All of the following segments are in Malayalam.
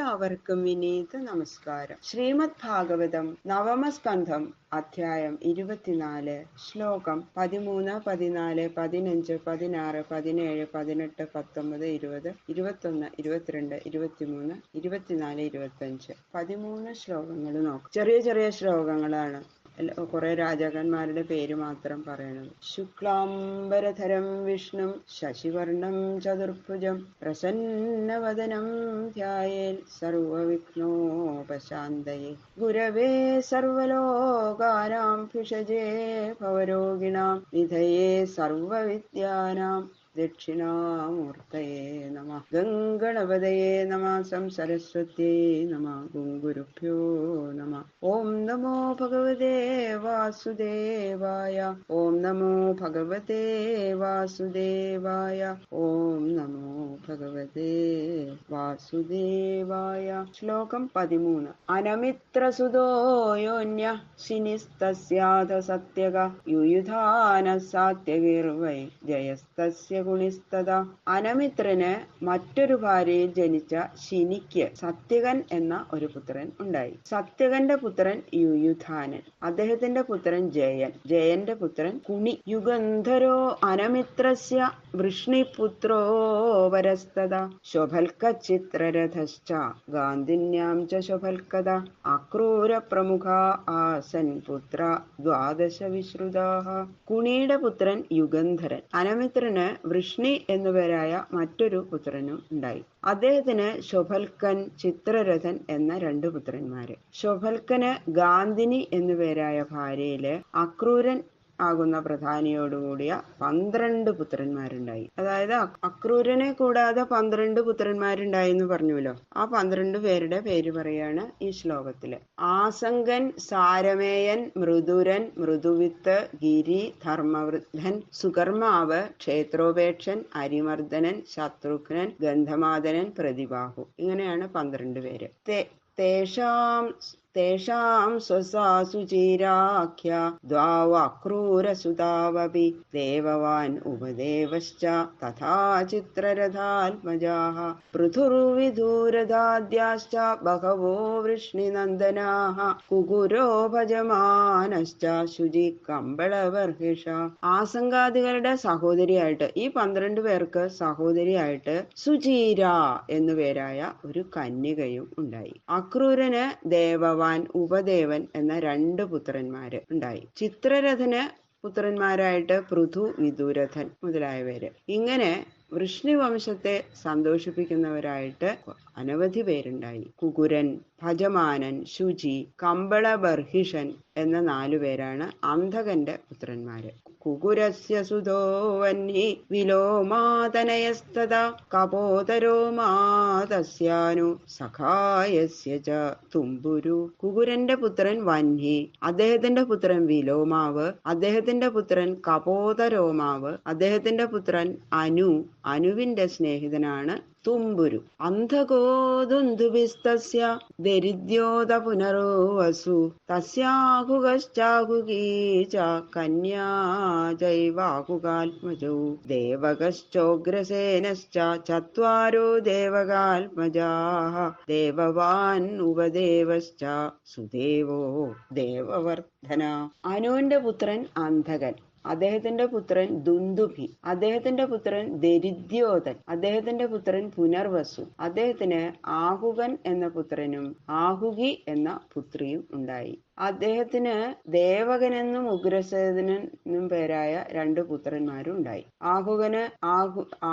എല്ലാവർക്കും വിനീത നമസ്കാരം. ശ്രീമദ് ഭാഗവതം നവമസ്കന്ധം അധ്യായം 24 ശ്ലോകം 13, 14, 15, 16, 17, 18, 19, 20, 21, 22, 23, 24, 25 13 ശ്ലോകങ്ങൾ നോക്കാം. ചെറിയ ചെറിയ ശ്ലോകങ്ങളാണ്. കുറെ രാജാക്കന്മാരുടെ പേര് മാത്രം പറയണത്. ശുക്ലാംബരധരം വിഷ്ണു ശശിവർണം ചതുർഭുജം പ്രസന്നവദനം ധ്യായേൽ സർവവിഘ്നോപശാന്തയേ ഗുരവേ സർവലോകാനാം ഭിഷജേ ഭവരോഗിണാം നിധയേ സർവവിദ്യാനാം ദക്ഷിണാമൂർത്തയേ നമഃ. ഗംഗണപതയേ നമഃ. സംസരസ്വത്യേ നമഃ. ഗുരുഭ്യോ നമഃ. ഓം നമോ ഭഗവതേ വാസുദേവായ. ഓം നമോ ഭഗവതേ വാസുദേവായ. ഓം നമോ ഭഗവതേ വാസുദേവായ. ശ്ലോകം 13. അനമിത്രസുതോ യോന്യ ശിനിസ്തസ്യാധ സത്യക യുയുധാന സാത്യകീർവൈ ജയസ്തസ്യ ഗുണിസ്തത. അനമിത്രന് മറ്റൊരു ഭാര്യയിൽ ജനിച്ച ശിനിക്ക് സത്യകൻ എന്ന ഒരു പുത്രൻ ഉണ്ടായി. സത്യകന്റെ പുത്രൻ യുയുധാനൻ, അദ്ദേഹത്തിന്റെ പുത്രൻ ജയൻ, ജയന്റെ പുത്രൻ കുണി. യുഗന്ധരോ അനമിത്രസ്യ വൃഷ്ണിപുത്രോ വരസ്തത ശോഭൽക്ക ചിത്രരഥശ്ച ഗാന്ധിന്യാം ച ശോഭൽക്കത അക്രൂര പ്രമുഖ ആസൻ പുത്ര ദ്വാദശ വിശ്രുതാഹ. കുണിയുടെ പുത്രൻ യുഗന്ധരൻ. അനമിത്രന് വൃഷ്ണി എന്നുപേരായ മറ്റൊരു പുത്രനും ഉണ്ടായി. അദ്ദേഹത്തിന് ശോഭൽക്കൻ, ചിത്രരഥൻ എന്ന 2 പുത്രന്മാര്. ശോഭൽക്കന് ഗാന്ധിനി എന്നുപേരായ ഭാര്യയില് അക്രൂരൻ ആകുന്ന പ്രധാനിയോടുകൂടിയ 12 പുത്രന്മാരുണ്ടായി. അതായത് അക്രൂരനെ കൂടാതെ 12 പുത്രന്മാരുണ്ടായി എന്ന് പറഞ്ഞുവല്ലോ. ആ 12 പേരുടെ പേര് പറയാണ് ഈ ശ്ലോകത്തില്. ആസങ്കൻ, സാരമേയൻ, മൃദുരൻ, മൃദുവിത്ത്, ഗിരി, ധർമ്മവൃദ്ധൻ, സുകർമാവ്, ക്ഷേത്രോപേക്ഷൻ, അരിമർദ്ദനൻ, ശത്രുഘ്നൻ, ഗന്ധമാദനൻ, പ്രതിബാഹു. ഇങ്ങനെയാണ് 12 പേര്. തേഷാം സ്വസാസുചീരാഖ്യ ദ്വാവക്രൂരസുതാവപി ദേവവാൻ ഉപദേവശ്ച തഥാ ചിത്രരഥാത്മജാഃ പൃഥുർവിദൂരദാദ്യാശ്ച ബഹവോ വൃഷ്ണിനന്ദനാഃ കുകുരോ ഭജമാനശ്ച ശുചി കമ്പളവർഹിഷ. ആസങ്കാദികളുടെ സഹോദരിയായിട്ട്, ഈ 12 പേർക്ക് സഹോദരിയായിട്ട് സുചീര എന്നുപേരായ ഒരു കന്യകയും ഉണ്ടായി. അക്രൂരന് ദേവവാൻ, ഉപദേവൻ എന്ന 2 പുത്രന്മാര് ഉണ്ടായി. ചിത്രരഥന് പുത്രന്മാരായിട്ട് പൃഥു, വിദൂരഥൻ മുതലായവര്. ഇങ്ങനെ വൃഷ്ണി വംശത്തെ സന്തോഷിപ്പിക്കുന്നവരായിട്ട് അനവധി പേരുണ്ടായി. കുകുരൻ, ഭജമാനൻ, ശുചി, കമ്പളബർഹിഷൻ എന്ന 4 പേരാണ് അന്ധകന്റെ പുത്രന്മാര്. കുകുരസ്യ സുതോ വന്നി വിലോമാതനയസ്തദാ കപോതരോ മാതസ്യാനു സഖായസ്യ ച തുംബുരു. കുകുരന്റെ പുത്രൻ വന്നി, അദ്ദേഹത്തിന്റെ പുത്രൻ വിലോമാവ്, അദ്ദേഹത്തിന്റെ പുത്രൻ കപോതരോമാവ്, അദ്ദേഹത്തിന്റെ പുത്രൻ അനു, അനുവിന്റെ സ്നേഹിതനാണ് തുംബുരു. അന്ധകോദുന്ദുഭിസ്തസ്യ ദരിദ്യോത പുനരോവസു തസ്യാഹുകശ്ചാഹുകീ ച കന്യാ ജൈവാഹുകാത്മജൗ ദേവകശ്ചോഗ്രസേനശ്ച ചത്വാരോ ദേവകാത്മജാഃ ദേവവാൻ ഉപദേവശ്ച സുദേവോ ദേവവർദ്ധന. അനുവിന്റെ പുത്രൻ അന്ധകൻ, അദ്ദേഹത്തിന്റെ പുത്രൻ ദുന്ദുഭി, അദ്ദേഹത്തിന്റെ പുത്രൻ ദരിദ്യോതൻ, അദ്ദേഹത്തിന്റെ പുത്രൻ പുനർവസു, അദ്ദേഹത്തിന് ആഹുകൻ എന്ന പുത്രനും ആഹുകി എന്ന പുത്രിയും ഉണ്ടായി. അദ്ദേഹത്തിന് ദേവകനെന്നും ഉഗ്രസേനനും പേരായ 2 പുത്രന്മാരും ഉണ്ടായി.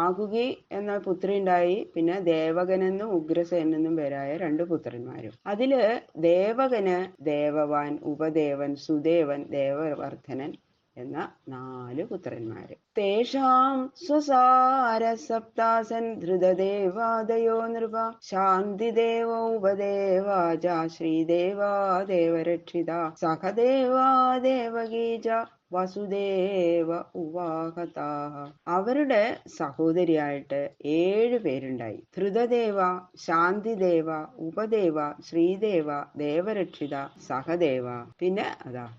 ആഹുകി എന്ന പുത്രി ഉണ്ടായി. പിന്നെ ദേവകനെന്നും ഉഗ്രസേനെന്നും പേരായ 2 പുത്രന്മാരും. അതില് ദേവകന് ദേവവാൻ, ഉപദേവൻ, സുദേവൻ, ദേവവർദ്ധനൻ എന്ന 4 പുത്രന്മാര്. തേഷാം സ്വസാരസപ്താസൻ ധൃതദേവാദയോ നൃപ ശാന്തിദേവോ ഉപദേവാജ ശ്രീദേവാ ദേവരക്ഷിത സഹദേവാ ദേവകീജ വസുദേവ ഉവാഹതാഃ. അവരുടെ സഹോദരിയായിട്ട് 7 പേരുണ്ടായി. ധൃതദേവ, ശാന്തിദേവ, ഉപദേവ, ശ്രീദേവ, ദേവരക്ഷിത, സഹദേവ, പിന്നെ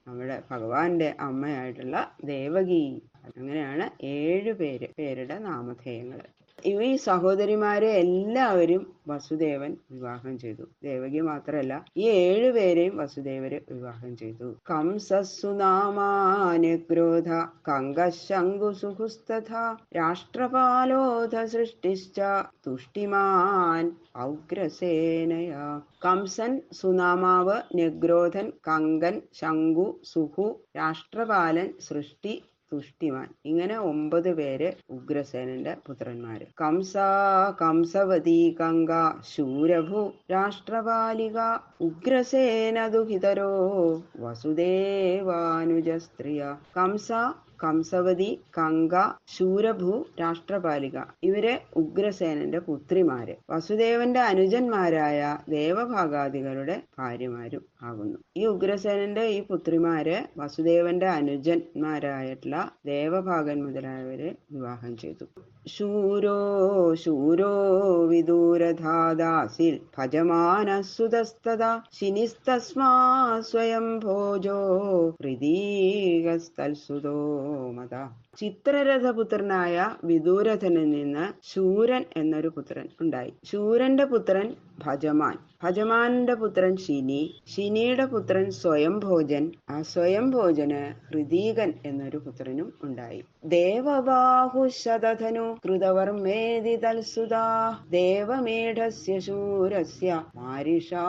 നമ്മുടെ ഭഗവാന്റെ അമ്മയായിട്ടുള്ള ദേവകി. അങ്ങനെയാണ് 7 പേരുടെ നാമധേയങ്ങള്. ഈ സഹോദരിമാരെ എല്ലാവരും വസുദേവൻ വിവാഹം ചെയ്തു. ദേവകി മാത്രമല്ല, ഈ 7 പേരെയും വസുദേവര് വിവാഹം ചെയ്തു. കംസസുനാമാനുക്രോധ കങ്കശങ്കുസുഹുസ്തഥ രാഷ്ട്രപാലോധ സൃഷ്ടിശ്ച തുഷ്ടിമാൻ ഔഗ്രസേനയാ. കംസൻ, സുനാമാവ്, നഗ്രോധൻ, കങ്കൻ, ശങ്കു, സുഹു, രാഷ്ട്രപാലൻ, സൃഷ്ടി, തുഷ്ടിമാൻ, ഇങ്ങനെ 9 പേര് ഉഗ്രസേനന്റെ പുത്രന്മാര്. കംസവതി കങ്ക ശൂരഭു രാഷ്ട്രപാലിക ഉഗ്രസേന ദുഹിതരോ വസുദേവാനുജസ്ത്രിയ. കംസവതി, കങ്ക, ശൂരഭു, രാഷ്ട്രപാലിക ഇവര് ഉഗ്രസേനന്റെ പുത്രിമാര്, വസുദേവന്റെ അനുജന്മാരായ ദേവഭാഗാദികളുടെ ഭാര്യമാരും ആകുന്നു. ഈ ഉഗ്രസേനന്റെ ഈ പുത്രിമാര് വസുദേവന്റെ അനുജന്മാരായിട്ടുള്ള ദേവഭാഗൻ മുതലായവരെ വിവാഹം ചെയ്തു. ശൂരോ വിദൂരധാദാസിൽ ഭജമാനസുതസ്തദാ ശിനിസ്തസ്മാ സ്വയം ഭോജോ ഹൃദീകസ്തൽസുതോ മത. ചിത്രരഥപുത്രനായ വിദൂരഥനിൽ നിന്ന് ശൂരൻ എന്നൊരു പുത്രൻ ഉണ്ടായി. ശൂരന്റെ പുത്രൻ ഭജമാൻ, ഭജമാന്റെ പുത്രൻ ശിനി, ശിനിയുടെ പുത്രൻ സ്വയംഭോജൻ, ആ സ്വയംഭോജന് ഹൃദീകൻ എന്നൊരു പുത്രനും ഉണ്ടായി. ദേവബാഹുശതധനു കൃതവർമ്മേതി തൽസുതാ ദേവമേഢസ്യ ശൂരസ്യ മാരിഷാ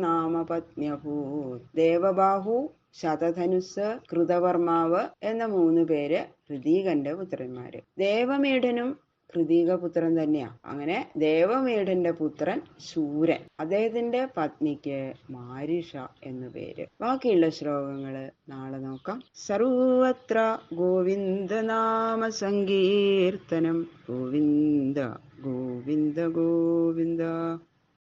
നാമ പത്ന്യഭൂത്. ദേവബാഹു, ശതധനുസ്, കൃതവർമാവ് എന്ന 3 പേര് ഹൃദീകന്റെ പുത്രന്മാര്. ദേവമേഢനും ഹൃദീകപുത്രൻ തന്നെയാ. അങ്ങനെ ദേവമേഢന്റെ പുത്രൻ ശൂരൻ, അദ്ദേഹത്തിന്റെ പത്നിക്ക് മാരിഷ എന്നു പേര്. ബാക്കിയുള്ള ശ്ലോകങ്ങള് നാളെ നോക്കാം. സർവത്ര ഗോവിന്ദനാമ സങ്കീർത്തനം. ഗോവിന്ദ ഗോവിന്ദ ഗോവിന്ദ.